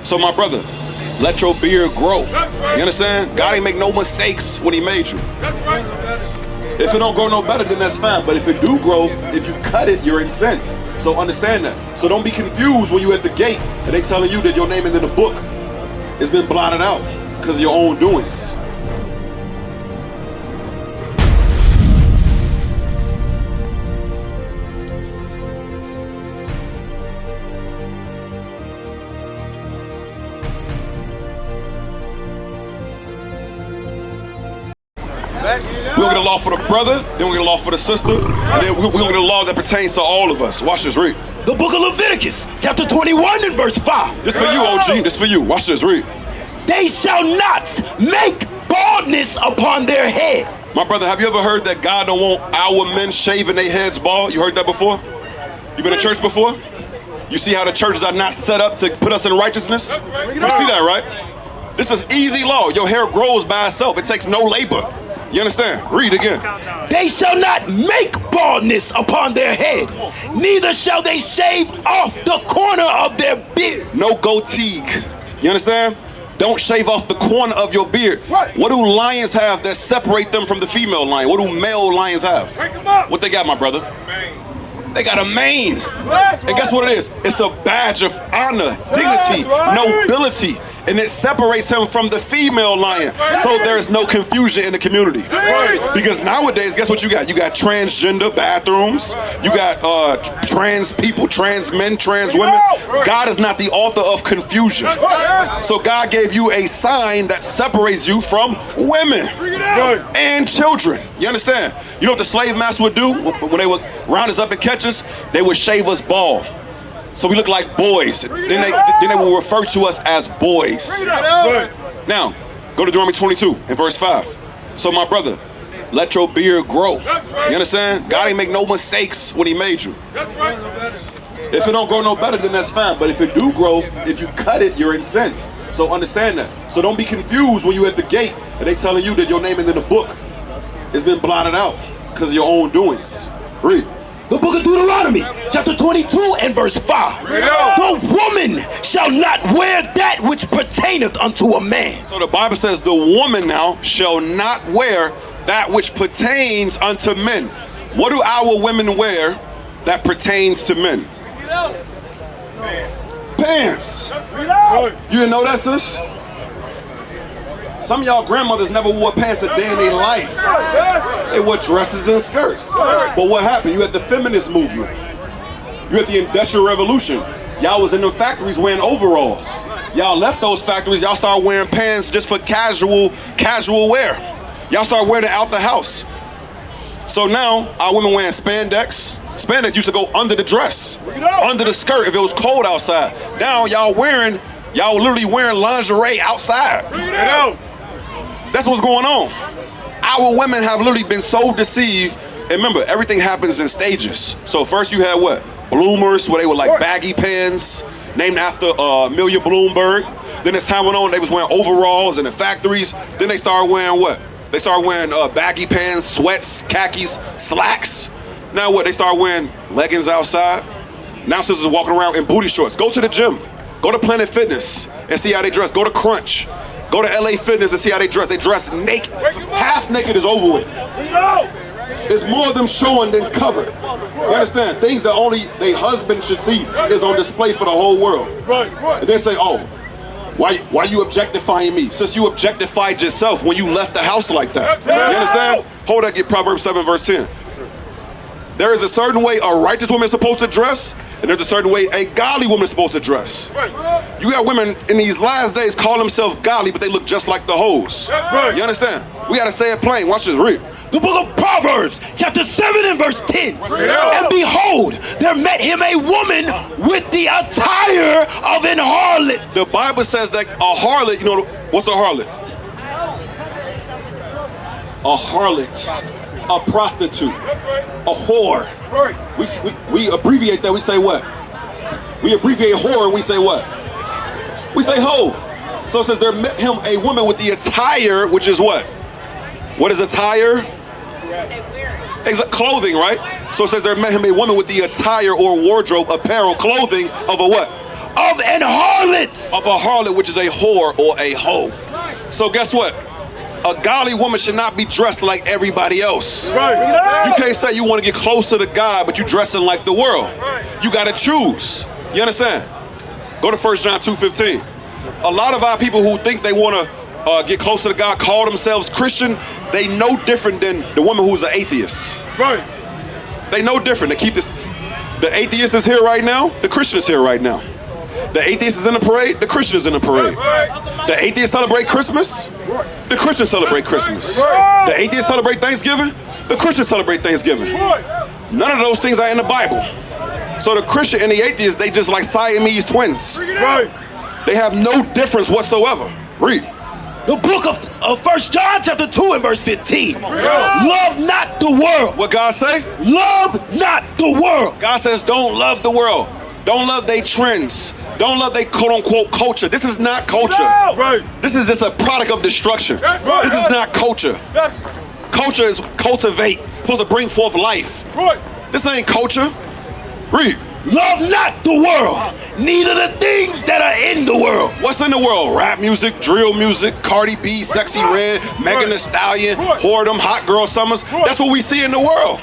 So my brother, let your beard grow. You understand? God ain't make no mistakes when he made you. If it don't grow no better, then that's fine. But if it do grow, if you cut it, you're in sin. So understand that. So don't be confused when you at the gate and they telling you that your name is in the book. It's been blotted out because of your own doings. We're gonna get a law for the brother, then we're gonna get a law for the sister, and then we're gonna get a law that pertains to all of us. Watch this, read. The book of Leviticus, chapter 21 and verse 5. This for you, OG. This for you. Watch this, read. They shall not make baldness upon their head. My brother, have you ever heard that God don't want our men shaving their heads bald? You heard that before? You been to church before? You see how the churches are not set up to put us in righteousness? You see that, right? This is easy law. Your hair grows by itself. It takes no labor. You understand? Read again. They shall not make baldness upon their head, neither shall they shave off the corner of their beard. No goatee. You understand? Don't shave off the corner of your beard. Right. What do lions have that separate them from the female lion? What do male lions have? What they got, my brother? They got a mane. And guess what it is? It's a badge of honor, dignity, nobility. And it separates him from the female lion. So there's no confusion in the community. Because nowadays, guess what you got? You got transgender bathrooms. You got trans people, trans men, trans women. God is not the author of confusion. So God gave you a sign that separates you from women and children. You understand? You know what the slave master would do when they would round us up and catch us? They would shave us bald. So we look like boys. Then they will refer to us as boys. Now, go to Deuteronomy 22 and verse 5. So my brother, let your beard grow. You understand? God ain't make no mistakes when he made you. If it don't grow no better, then that's fine. But if it do grow, if you cut it, you're in sin. So understand that. So don't be confused when you at the gate and they telling you that your name is in the book. It's been blotted out because of your own doings. Read. The book of Deuteronomy, chapter 22 and verse 5. The woman shall not wear that which pertaineth unto a man. So the Bible says the woman now shall not wear that which pertains unto men. What do our women wear that pertains to men? Pants. You didn't know that, sis? Some of y'all grandmothers never wore pants a day in their life. They wore dresses and skirts. But what happened? You had the feminist movement. You had the Industrial Revolution. Y'all was in the factories wearing overalls. Y'all left those factories. Y'all started wearing pants just for casual wear. Y'all started wearing it out the house. So now our women wearing spandex. Spandex used to go under the dress, under the skirt if it was cold outside. Now y'all literally wearing lingerie outside. That's what's going on. Our women have literally been so deceived. And remember, everything happens in stages. So first you had what? Bloomers, where they were like baggy pants, named after Amelia Bloomberg. Then as time went on, they was wearing overalls in the factories. Then they started wearing what? They started wearing baggy pants, sweats, khakis, slacks. Now what? They started wearing leggings outside. Now sisters are walking around in booty shorts. Go to the gym. Go to Planet Fitness and see how they dress. Go to Crunch. Go to LA Fitness and see how they dress. They dress naked. Half naked is over with. There's more of them showing than covered. You understand? Things that only their husband should see is on display for the whole world. And they say, oh, why you objectifying me? Since you objectified yourself when you left the house like that. You understand? Hold that, get Proverbs 7 verse 10. There is a certain way a righteous woman is supposed to dress, and there's a certain way a godly woman is supposed to dress. You got women in these last days call themselves godly, but they look just like the hoes. You understand? We gotta say it plain. Watch this, read. The book of Proverbs, chapter 7 and verse 10. And behold, there met him a woman with the attire of an harlot. The Bible says that a harlot, you know, what's a harlot? A harlot. A prostitute, a whore. We abbreviate that. We say what? We abbreviate whore and we say what? We say hoe. So it says there met him a woman with the attire, which is what? What is attire? Clothing, right? So it says there met him a woman with the attire or wardrobe, apparel, clothing of a what? of an harlot. Of a harlot, which is a whore or a hoe. So guess what? A godly woman should not be dressed like everybody else. You can't say you want to get closer to God, but you dressing like the world. You got to choose. You understand? Go to 1 John 2:15. A lot of our people who think they want to get closer to God, call themselves Christian, they know different than the woman who's an atheist. They know different. They keep this. The atheist is here right now. The Christian is here right now. The atheist is in the parade. The Christian is in the parade. The atheist celebrate Christmas. The Christian celebrate Christmas. The atheist celebrate Thanksgiving. The Christian celebrate Thanksgiving. None of those things are in the Bible. So the Christian and the atheist, they just like Siamese twins. They have no difference whatsoever. Read. The book of 1 John chapter 2 and verse 15. Love not the world. What God say? Love not the world. God says don't love the world. Don't love their trends. Don't love their quote-unquote culture. This is not culture. This is just a product of destruction. This is not culture. Culture is cultivate. Supposed to bring forth life. This ain't culture. Read. Love not the world, neither the things that are in the world. What's in the world? Rap music, drill music, Cardi B, Sexy Red, Megan Thee Stallion, whoredom, hot girl summers. That's what we see in the world.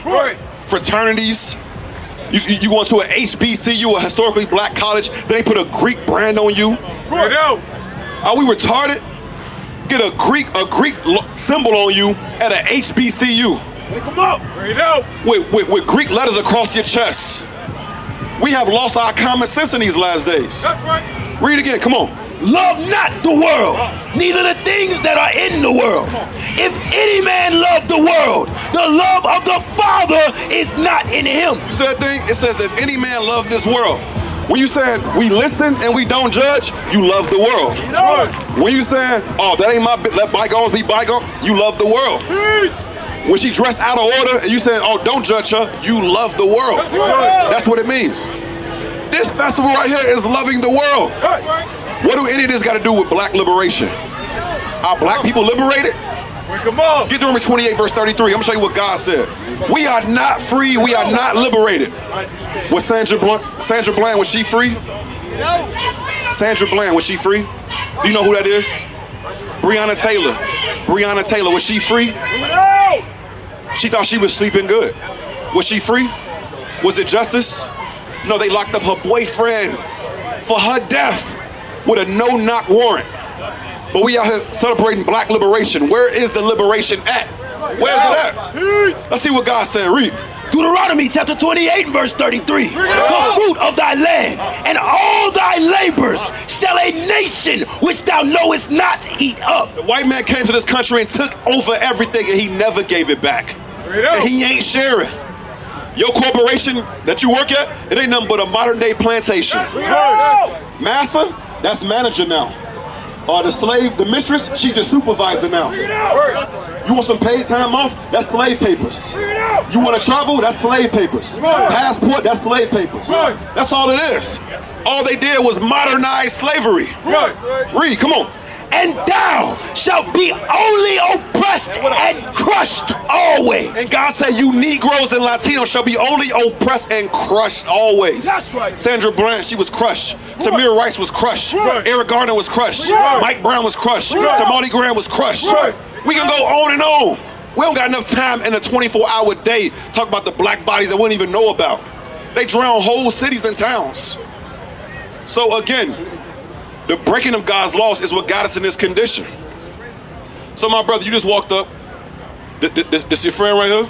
Fraternities. You go into an HBCU, a historically black college, then they put a Greek brand on you. Are we retarded? Get a Greek symbol on you at an HBCU. With Greek letters across your chest. We have lost our common sense in these last days. Read again, come on. Love not the world, neither the things that are in the world. If any man love the world, the love of the Father is not in him. You see that thing? It says, if any man love this world. When you saying we listen and we don't judge, you love the world. When you saying, oh, that ain't my, let bygones be bygones, you love the world. When she dressed out of order and you saying, oh, don't judge her, you love the world. That's what it means. This festival right here is loving the world. What do any of this got to do with black liberation? Are black people liberated? Get Deuteronomy 28 verse 33. I'm gonna show you what God said. We are not free, we are not liberated. Was Sandra Bland, was she free? Sandra Bland, was she free? Do you know who that is? Breonna Taylor. Breonna Taylor, was she free? She thought she was sleeping good. Was she free? Was it justice? No, they locked up her boyfriend for her death with a no-knock warrant. But we out here celebrating black liberation. Where is the liberation at? Where is it at? Let's see what God said. Read. Deuteronomy chapter 28 and verse 33. The fruit of thy land and all thy labors shall a nation which thou knowest not eat up. The white man came to this country and took over everything and he never gave it back. And he ain't sharing. Your corporation that you work at, it ain't nothing but a modern day plantation. Master, that's manager now. The slave, the mistress, she's your supervisor now. You want some paid time off? That's slave papers. You want to travel? That's slave papers. Passport? That's slave papers. That's all it is. All they did was modernize slavery. Read, come on. And thou shalt be only oppressed and crushed always. And God said you Negroes and Latinos shall be only oppressed and crushed always. That's right. Sandra Bland, she was crushed. Tamir Rice was crushed. Eric Garner was crushed. Mike Brown was crushed. Tamale Graham was crushed. We can go on and on. We don't got enough time in a 24-hour day to talk about the black bodies that we don't even know about. They drown whole cities and towns. So again, the breaking of God's laws is what got us in this condition. So my brother, you just walked up. This your friend right here?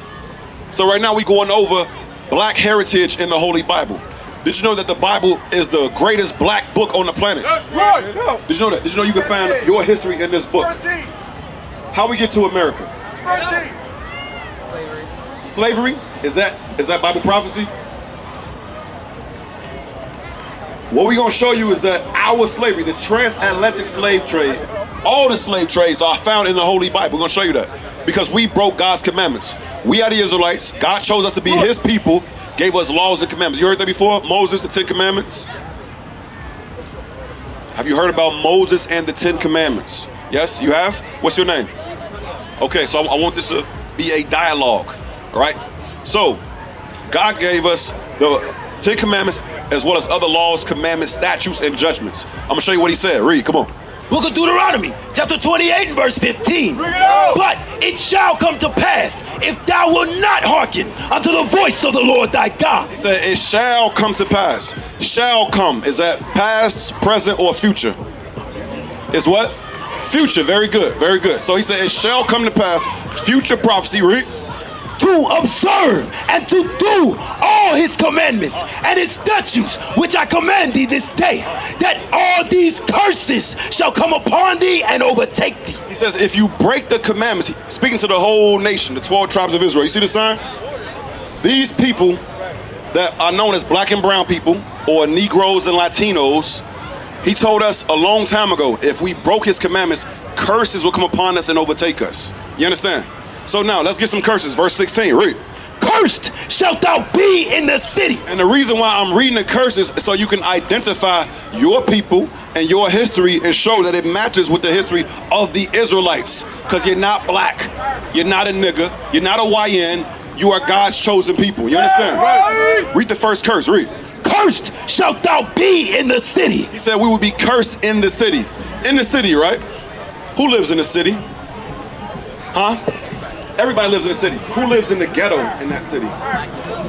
So right now we going over black heritage in the Holy Bible. Did you know that the Bible is the greatest black book on the planet? That's right. Did you know that? Did you know you can find your history in this book? How we get to America? Slavery? Is that Bible prophecy? What we're gonna show you is that our slavery, the transatlantic slave trade, all the slave trades are found in the Holy Bible. We're gonna show you that. Because we broke God's commandments. We are the Israelites. God chose us to be his people, gave us laws and commandments. You heard that before? Moses, the 10 Commandments? Have you heard about Moses and the 10 Commandments? Yes, you have? What's your name? Okay, so I want this to be a dialogue, all right? So, God gave us the 10 Commandments as well as other laws, commandments, statutes, and judgments. I'm gonna show you what he said. Read, come on. Book of Deuteronomy, chapter 28 and verse 15. But it shall come to pass, if thou wilt not hearken unto the voice of the Lord thy God. He said, it shall come to pass. Shall come. Is that past, present, or future? It's what? Future. Very good. Very good. So he said, it shall come to pass. Future prophecy. Read. To observe and to do all his commandments and his statutes, which I command thee this day, that all these curses shall come upon thee and overtake thee. He says, if you break the commandments, speaking to the whole nation, the 12 tribes of Israel, you see the sign? These people that are known as black and brown people, or Negroes and Latinos, he told us a long time ago, if we broke his commandments, curses will come upon us and overtake us. You understand? So now, let's get some curses. Verse 16, read. Cursed shalt thou be in the city. And the reason why I'm reading the curses is so you can identify your people and your history and show that it matches with the history of the Israelites. Because you're not black, you're not a nigga, you're not a YN, you are God's chosen people. You understand? Read the first curse, read. Cursed shalt thou be in the city. He said we will be cursed in the city. In the city, right? Who lives in the city? Huh? Everybody lives in the city. Who lives in the ghetto in that city?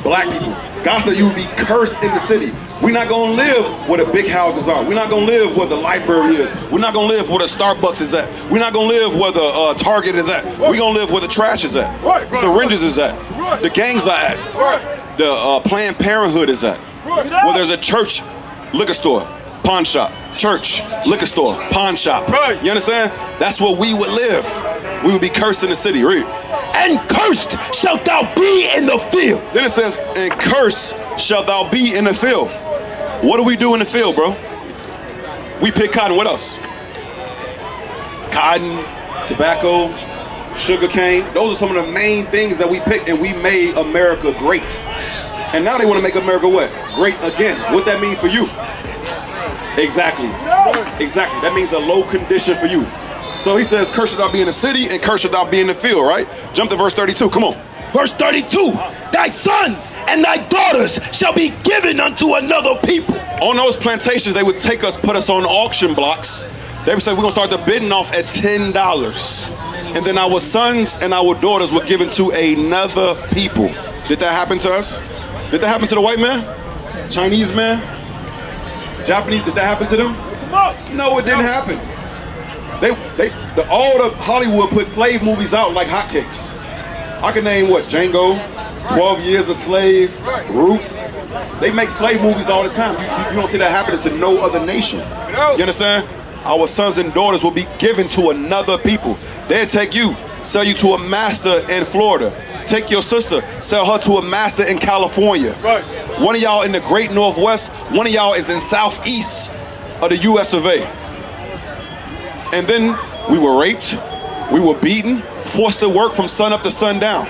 Black people. God said you would be cursed in the city. We're not going to live where the big houses are. We're not going to live where the library is. We're not going to live where the Starbucks is at. We're not going to live where the Target is at. We're going to live where the trash is at. Syringes is at. The gangs are at. The Planned Parenthood is at. Where there's a church, liquor store, pawn shop. Church, liquor store, pawn shop. You understand? That's where we would live. We would be cursed in the city. Read. And cursed shalt thou be in the field. Then it says, and cursed shalt thou be in the field. What do we do in the field, bro? We pick cotton. What else? Cotton, tobacco, sugar cane. Those are some of the main things that we pick, and we made America great. And now they want to make America what? Great again. What that mean for you? Exactly. Exactly. That means a low condition for you. So he says, cursed shalt thou be in the city and cursed shalt thou be in the field, right? Jump to verse 32. Come on. Verse 32. Thy sons and thy daughters shall be given unto another people. On those plantations, they would take us, put us on auction blocks. They would say, we're going to start the bidding off at $10. And then our sons and our daughters were given to another people. Did that happen to us? Did that happen to the white man? Chinese man? Japanese? Did that happen to them? No, it didn't happen. All the Hollywood put slave movies out like hotcakes. I can name what? Django, 12 Years a Slave, Roots. They make slave movies all the time. You don't see that happening to no other nation. You understand? Our sons and daughters will be given to another people. They'll take you, sell you to a master in Florida. Take your sister, sell her to a master in California. One of y'all in the Great Northwest, one of y'all is in Southeast of the US of A. And then we were raped, we were beaten, forced to work from sun up to sundown.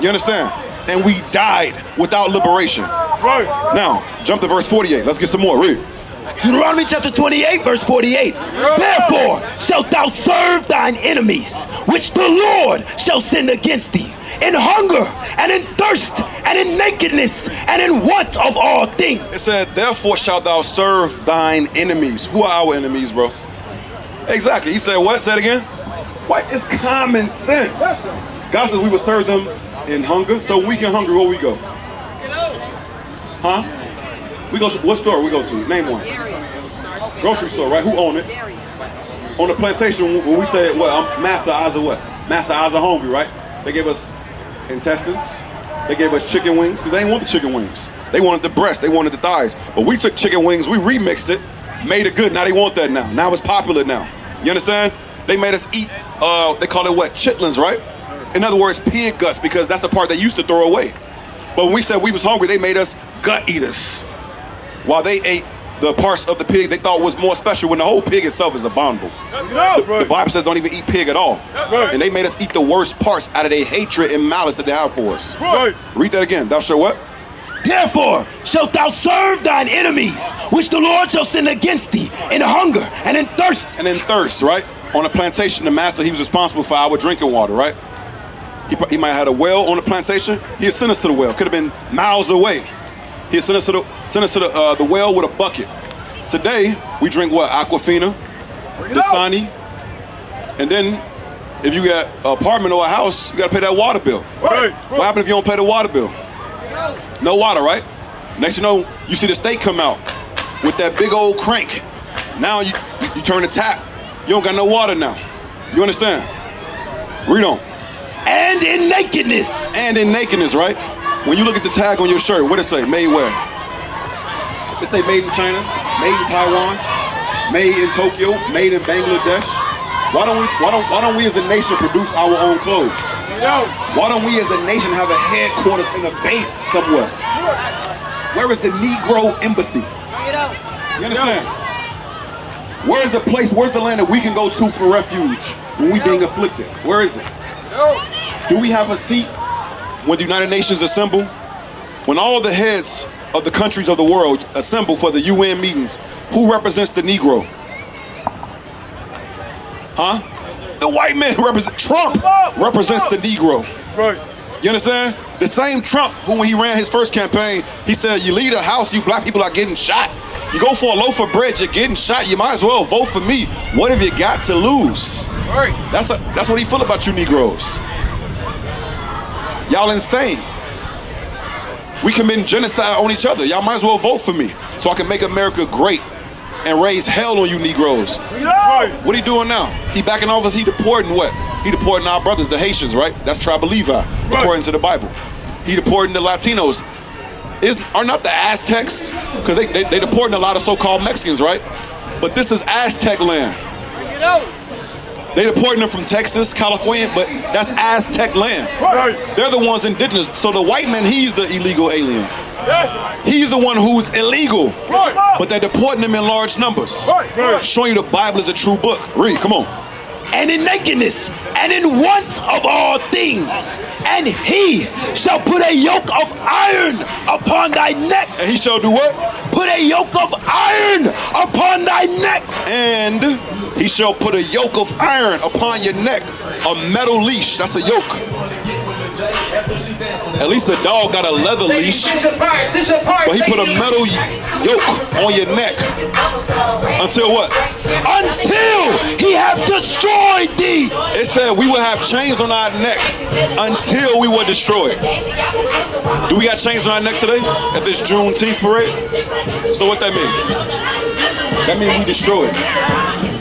You understand? And we died without liberation. Now, jump to verse 48. Let's get some more. Read. Deuteronomy chapter 28, verse 48. Therefore shalt thou serve thine enemies, which the Lord shall send against thee, in hunger and in thirst and in nakedness and in want of all things. It said, therefore shalt thou serve thine enemies. Who are our enemies, bro? Exactly. He said what? Say it again. What? It's common sense. God said we would serve them in hunger. So when we get hungry, where we go? Huh? We go to, what store we go to? Name one. Grocery store, right? Who own it? On the plantation, when we say, what? I'm master eyes of what? Master eyes are hungry, right? They gave us intestines. They gave us chicken wings, because they didn't want the chicken wings. They wanted the breast. They wanted the thighs. But we took chicken wings, we remixed it, made it good. Now they want that now. Now it's popular now. You understand? They made us eat, they call it what? Chitlins, right? In other words, pig guts, because that's the part they used to throw away. But when we said we was hungry, they made us gut eaters. While they ate the parts of the pig they thought was more special, when the whole pig itself is abominable. The Bible says don't even eat pig at all. And they made us eat the worst parts out of their hatred and malice that they have for us. Read that again. Thou shalt what? Therefore shalt thou serve thine enemies, which the Lord shall send against thee, in hunger and in thirst. And in thirst, right? On a plantation, the master, he was responsible for our drinking water, right? He might have had a well on the plantation. He'd send us to the well. Could have been miles away. He'll send us to the well with a bucket. Today, we drink what? Aquafina, Dasani, and then if you got an apartment or a house, you gotta pay that water bill. Right. What happens if you don't pay the water bill? No water, right? Next you know, you see the state come out with that big old crank. Now you turn the tap. You don't got no water now. You understand? Read on. And in nakedness. And in nakedness, right? When you look at the tag on your shirt, what it say? Made where? It say made in China, made in Taiwan, made in Tokyo, made in Bangladesh. Why don't we as a nation produce our own clothes? Why don't we as a nation have a headquarters in a base somewhere? Where is the Negro embassy? You understand? Where's the place, where's the land that we can go to for refuge when we being afflicted? Where is it? Do we have a seat when the United Nations assemble? When all the heads of the countries of the world assemble for the UN meetings, who represents the Negro? Huh? The white man Trump represents the Negro. Right. You understand? The same Trump who, when he ran his first campaign, he said, you leave a house, you black people are getting shot. You go for a loaf of bread, you're getting shot. You might as well vote for me. What have you got to lose? Right. That's what he feel about you Negroes. Y'all insane. We commit genocide on each other. Y'all might as well vote for me so I can make America great and raise hell on you Negroes. Right. What he doing now? He back in office, he deporting what? He deporting our brothers, the Haitians, right? That's tribe of Levi, according to the Bible. He deporting the Latinos. Are not the Aztecs? Because they deporting a lot of so-called Mexicans, right? But this is Aztec land. They deporting them from Texas, California, but that's Aztec land. Right. They're the ones indigenous. So the white man, he's the illegal alien. He's the one who's illegal. Right. But they're deporting them in large numbers. Right. Showing you the Bible is a true book. Read, come on. And in nakedness, and in want of all things. And he shall put a yoke of iron upon thy neck. And he shall do what? Put a yoke of iron upon thy neck. And he shall put a yoke of iron upon your neck. A metal leash, that's a yoke. At least a dog got a leather leash, but he put a metal yoke on your neck. Until what? Until he have destroyed thee. It said we would have chains on our neck until we were destroyed. Do we got chains on our neck today at this Juneteenth parade? So what that mean? That means we destroyed.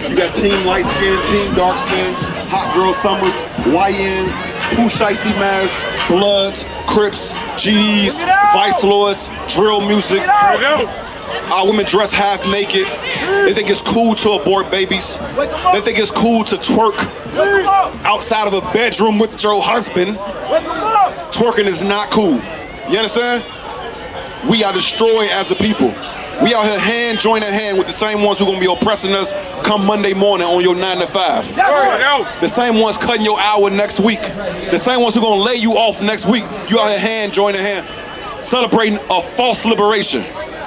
You got team light skin, team dark skin, hot girl summers, YNs, Pooh Shiesty Mass, Bloods, Crips, GDs, Vice Lords, drill music. Our women dress half naked. They think it's cool to abort babies. They think it's cool to twerk outside of a bedroom with your husband. Twerking is not cool. You understand? We are destroyed as a people. We out here joining hand with the same ones who gonna be oppressing us come Monday morning on your 9 to 5. The same ones cutting your hour next week. The same ones who gonna lay you off next week. You out here joining hand, celebrating a false liberation.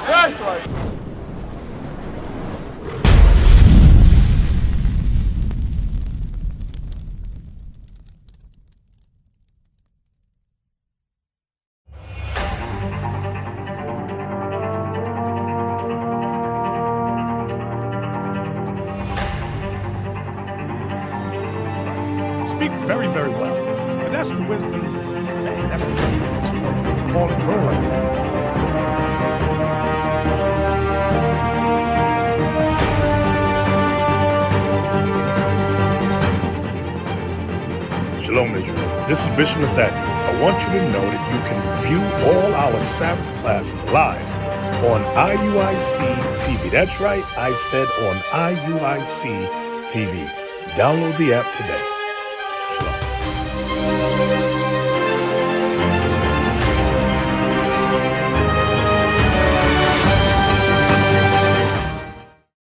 That's right. Speak very, very well. And that's the wisdom, man, that's the wisdom of this world. Paul and Roland. Shalom, Israel. This is Bishop Nathaniel. I want you to know that you can view all our Sabbath classes live on IUIC TV. That's right, I said on IUIC TV. Download the app today.